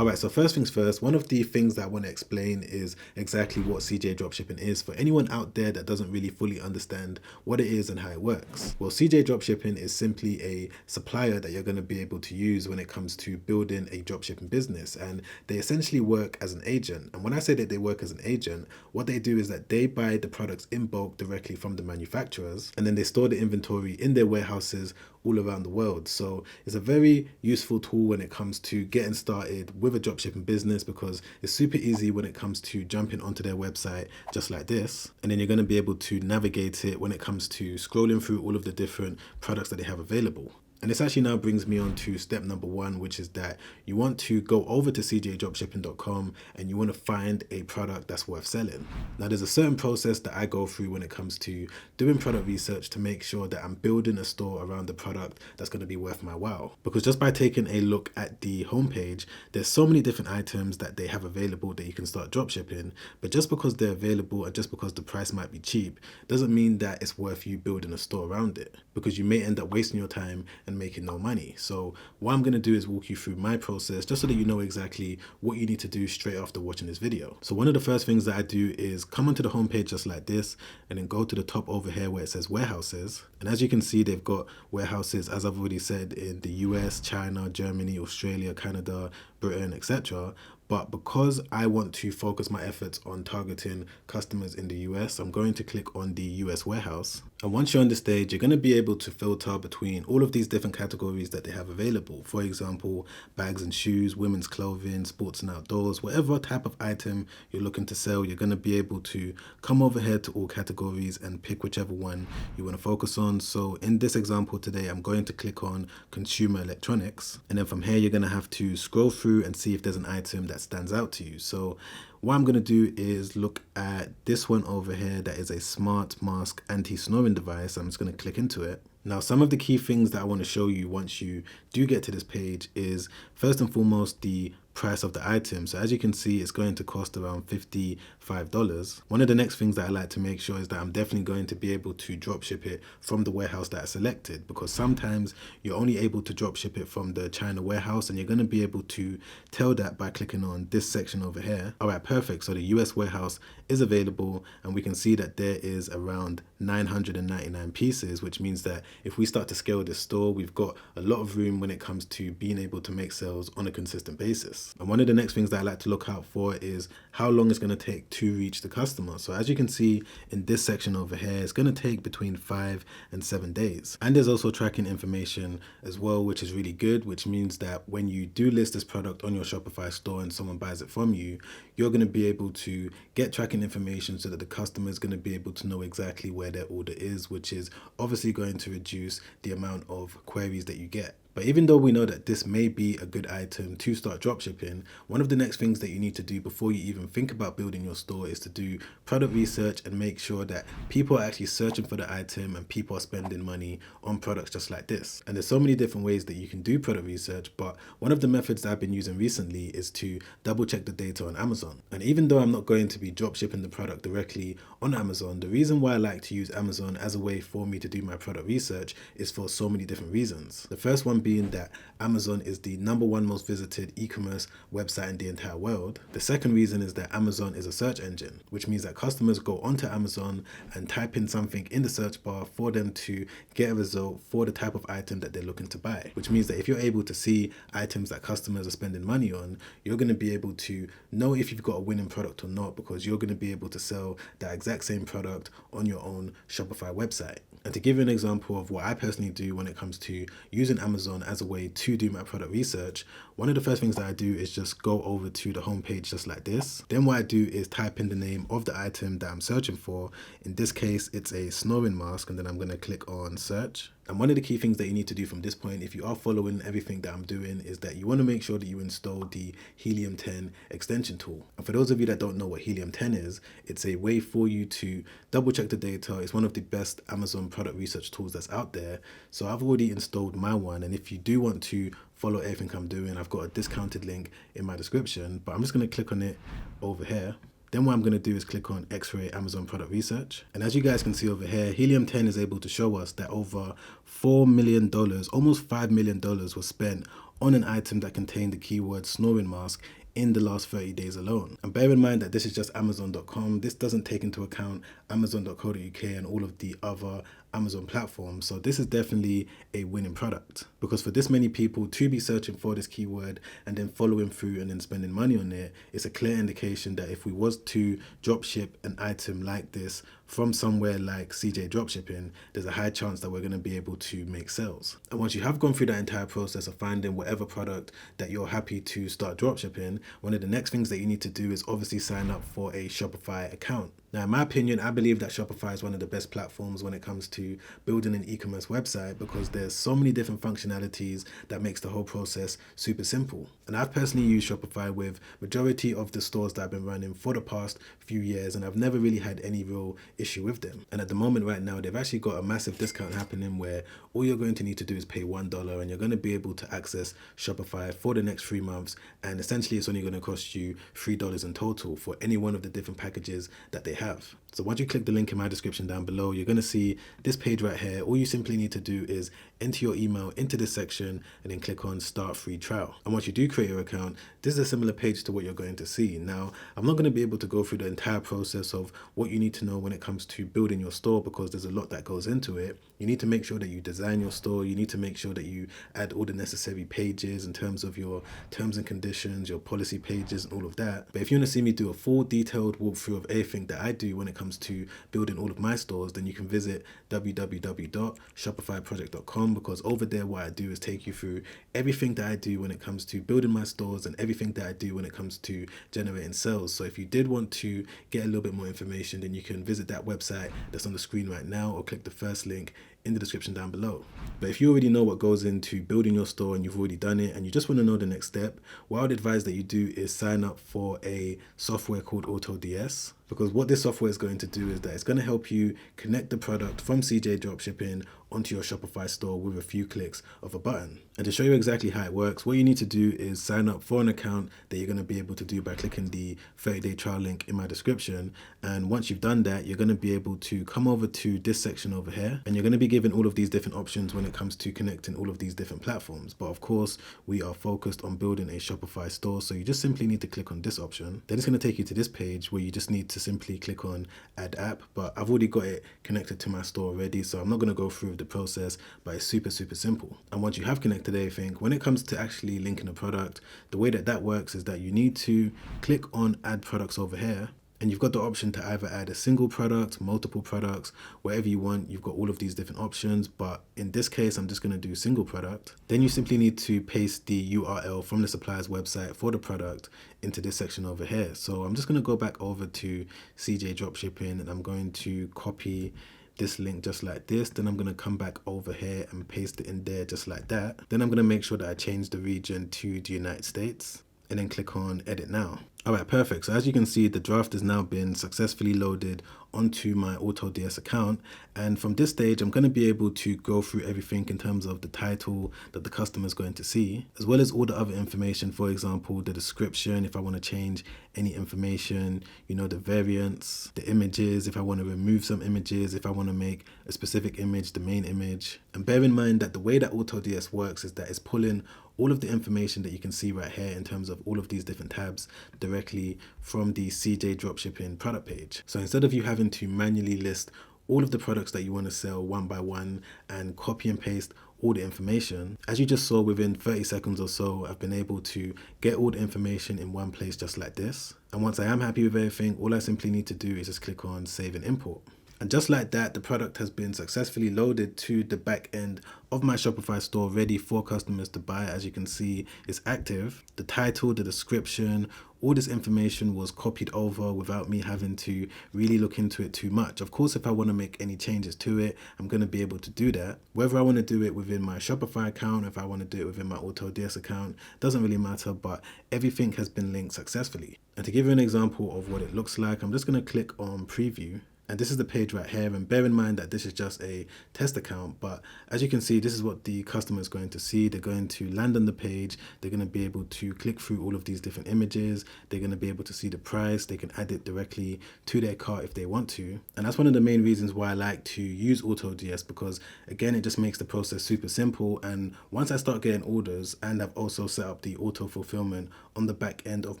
All right, so first things first, one of the things that I want to explain is exactly what CJ Dropshipping is for anyone out there that doesn't really fully understand what it is and how it works. Well, CJ Dropshipping is simply a supplier that you're going to be able to use when it comes to building a dropshipping business. And they essentially work as an agent. And when I say that they work as an agent, what they do is that they buy the products in bulk directly from the manufacturers, and then they store the inventory in their warehouses all around the world. So it's a very useful tool when it comes to getting started with a dropshipping business, because it's super easy when it comes to jumping onto their website just like this. And then you're going to be able to navigate it when it comes to scrolling through all of the different products that they have available. And this actually now brings me on to step number one, which is that you want to go over to cjdropshipping.com and you want to find a product that's worth selling. Now, there's a certain process that I go through when it comes to doing product research to make sure that I'm building a store around the product that's going to be worth my while. Because just by taking a look at the homepage, there's so many different items that they have available that you can start dropshipping. But just because they're available and just because the price might be cheap, doesn't mean that it's worth you building a store around it, because you may end up wasting your time and making no money. So what I'm going to do is walk you through my process just so that you know exactly what you need to do straight after watching this video. So one of the first things that I do is come onto the homepage just like this, and then go to the top over here where it says warehouses. And as you can see, they've got warehouses, as I've already said, in the US, China, Germany, Australia, Canada, Britain, etc. But because I want to focus my efforts on targeting customers in the US, I'm going to click on the US warehouse. And once you're on the stage, you're going to be able to filter between all of these different categories that they have available. For example, bags and shoes, women's clothing, sports and outdoors, whatever type of item you're looking to sell, you're going to be able to come over here to all categories and pick whichever one you want to focus on. So in this example today, I'm going to click on consumer electronics. And then from here, you're going to have to scroll through and see if there's an item that stands out to you. So what I'm going to do is look at this one over here that is a smart mask anti-snoring device. I'm just going to click into it. Now, some of the key things that I want to show you once you do get to this page is first and foremost the price of the item. So as you can see, it's going to cost around $55. One of the next things that I like to make sure is that I'm definitely going to be able to drop ship it from the warehouse that I selected, because sometimes you're only able to drop ship it from the China warehouse, and you're going to be able to tell that by clicking on this section over here. All right, perfect. So the US warehouse is available, and we can see that there is around 999 pieces, which means that if we start to scale this store, we've got a lot of room when it comes to being able to make sales on a consistent basis. And one of the next things that I like to look out for is how long it's going to take to reach the customer. So as you can see in this section over here, it's going to take between 5 and 7 days. And there's also tracking information as well, which is really good, which means that when you do list this product on your Shopify store and someone buys it from you, you're going to be able to get tracking information so that the customer is going to be able to know exactly where their order is, which is obviously going to reduce the amount of queries that you get. But even though we know that this may be a good item to start dropshipping, one of the next things that you need to do before you even think about building your store is to do product research and make sure that people are actually searching for the item and people are spending money on products just like this. And there's so many different ways that you can do product research, but one of the methods that I've been using recently is to double check the data on Amazon. And even though I'm not going to be dropshipping the product directly on Amazon, the reason why I like to use Amazon as a way for me to do my product research is for so many different reasons. The first one being that Amazon is the #1 most visited e-commerce website in the entire world. The second reason is that Amazon is a search engine, which means that customers go onto Amazon and type in something in the search bar for them to get a result for the type of item that they're looking to buy, which means that if you're able to see items that customers are spending money on, you're going to be able to know if you've got a winning product or not, because you're going to be able to sell that exact same product on your own Shopify website. And to give you an example of what I personally do when it comes to using Amazon as a way to do my product research, one of the first things that I do is just go over to the homepage just like this. Then what I do is type in the name of the item that I'm searching for. In this case, it's a snoring mask, and then I'm going to click on search. And one of the key things that you need to do from this point, if you are following everything that I'm doing, is that you want to make sure that you install the Helium 10 extension tool. And for those of you that don't know what Helium 10 is, it's a way for you to double check the data. It's one of the best Amazon product research tools that's out there. So I've already installed my one. And if you do want to follow everything I'm doing, I've got a discounted link in my description, but I'm just going to click on it over here. Then what I'm going to do is click on X-Ray Amazon Product Research. And as you guys can see over here, Helium 10 is able to show us that over $4 million, almost $5 million was spent on an item that contained the keyword snoring mask in the last 30 days alone. And bear in mind that this is just Amazon.com. This doesn't take into account Amazon.co.uk and all of the other Amazon platforms. So this is definitely a winning product, because for this many people to be searching for this keyword and then following through and then spending money on it, it's a clear indication that if we was to drop ship an item like this from somewhere like CJ Dropshipping, there's a high chance that we're going to be able to make sales. And once you have gone through that entire process of finding whatever product that you're happy to start dropshipping, one of the next things that you need to do is obviously sign up for a Shopify account. Now, in my opinion, I believe that Shopify is one of the best platforms when it comes to building an e-commerce website, because there's so many different functionalities that makes the whole process super simple. And I've personally used Shopify with majority of the stores that I've been running for the past few years, and I've never really had any real issue with them. And at the moment right now, they've actually got a massive discount happening where all you're going to need to do is pay $1 and you're going to be able to access Shopify for the next 3 months. And essentially it's only going to cost you $3 in total for any one of the different packages that they have. So once you click the link in my description down below, you're going to see this page right here. All you simply need to do is enter your email into this section and then click on start free trial. And once you do create your account, this is a similar page to what you're going to see. Now, I'm not going to be able to go through the entire process of what you need to know when it comes to building your store, because there's a lot that goes into it. You need to make sure that you design your store. You need to make sure that you add all the necessary pages in terms of your terms and conditions, your policy pages and all of that. But if you want to see me do a full detailed walkthrough of everything that I do when it comes to building all of my stores, then you can visit www.shopifyproject.com, because over there what I do is take you through everything that I do when it comes to building my stores and everything that I do when it comes to generating sales. So if you did want to get a little bit more information, then you can visit that website that's on the screen right now, or click the first link in the description down below. But if you already know what goes into building your store and you've already done it and you just want to know the next step, what I would advise that you do is sign up for a software called AutoDS, because what this software is going to do is that it's going to help you connect the product from CJ Dropshipping onto your Shopify store with a few clicks of a button. And to show you exactly how it works, what you need to do is sign up for an account that you're going to be able to do by clicking the 30-day trial link in my description. And once you've done that, you're going to be able to come over to this section over here, and you're going to be given all of these different options when it comes to connecting all of these different platforms. But of course, we are focused on building a Shopify store, so you just simply need to click on this option. Then it's going to take you to this page where you just need to simply click on add app, but I've already got it connected to my store already, so I'm not going to go through the process, but it's super simple. And once you have connected everything, when it comes to actually linking a product, the way that works is that you need to click on add products over here, and you've got the option to either add a single product, multiple products, whatever you want. You've got all of these different options, but in this case, I'm just going to do single product. Then you simply need to paste the URL from the supplier's website for the product into this section over here. So I'm just going to go back over to CJ Dropshipping, and I'm going to copy this link just like this. Then I'm going to come back over here and paste it in there just like that. Then I'm going to make sure that I change the region to the United States, and then click on edit now. All right, perfect. So as you can see, the draft has now been successfully loaded onto my AutoDS account. And from this stage, I'm going to be able to go through everything in terms of the title that the customer is going to see, as well as all the other information. For example, the description, if I want to change any information, the variants, the images, if I want to remove some images, if I want to make a specific image the main image. And bear in mind that the way that AutoDS works is that it's pulling all of the information that you can see right here in terms of all of these different tabs directly from the CJ Dropshipping product page. So instead of you having to manually list all of the products that you want to sell one by one and copy and paste all the information, as you just saw, within 30 seconds or so, I've been able to get all the information in one place just like this. And once I am happy with everything, all I simply need to do is just click on save and import. And just like that, the product has been successfully loaded to the back end of my Shopify store, ready for customers to buy. As you can see, it's active. The title, the description, all this information was copied over without me having to really look into it too much. Of course, if I want to make any changes to it, I'm going to be able to do that. Whether I want to do it within my Shopify account, if I want to do it within my AutoDS account, doesn't really matter, but everything has been linked successfully. And to give you an example of what it looks like, I'm just going to click on preview. And this is the page right here. And bear in mind that this is just a test account. But as you can see, this is what the customer is going to see. They're going to land on the page. They're going to be able to click through all of these different images. They're going to be able to see the price. They can add it directly to their cart if they want to. And that's one of the main reasons why I like to use AutoDS, because again, it just makes the process super simple. And once I start getting orders, and I've also set up the auto fulfillment on the back end of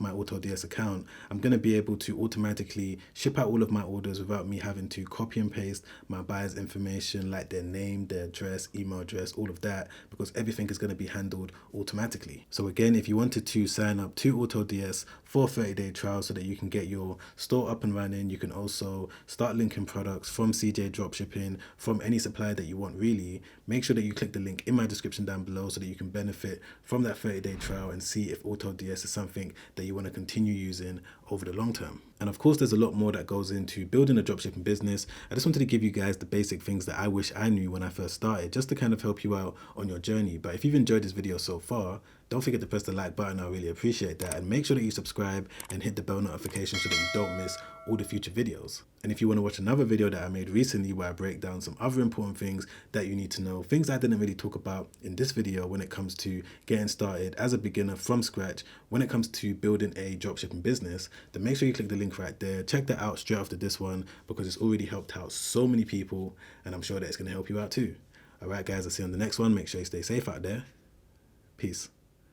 my AutoDS account, I'm going to be able to automatically ship out all of my orders without me having to copy and paste my buyer's information, like their name, their address, email address, all of that, because everything is going to be handled automatically. So again, if you wanted to sign up to AutoDS for a 30-day trial so that you can get your store up and running, you can also start linking products from CJ Dropshipping, from any supplier that you want really, make sure that you click the link in my description down below so that you can benefit from that 30-day trial and see if AutoDS is something that you want to continue using over the long term. And of course, there's a lot more that goes into building a dropshipping business. I just wanted to give you guys the basic things that I wish I knew when I first started, just to kind of help you out on your journey. But if you've enjoyed this video so far, don't forget to press the like button. I really appreciate that. And make sure that you subscribe and hit the bell notification so that you don't miss all the future videos. And if you want to watch another video that I made recently where I break down some other important things that you need to know, things I didn't really talk about in this video when it comes to getting started as a beginner from scratch, when it comes to building a dropshipping business, then make sure you click the link right there. Check that out straight after this one, because it's already helped out so many people, and I'm sure that it's going to help you out too. All right, guys, I'll see you on the next one. Make sure you stay safe out there. Peace.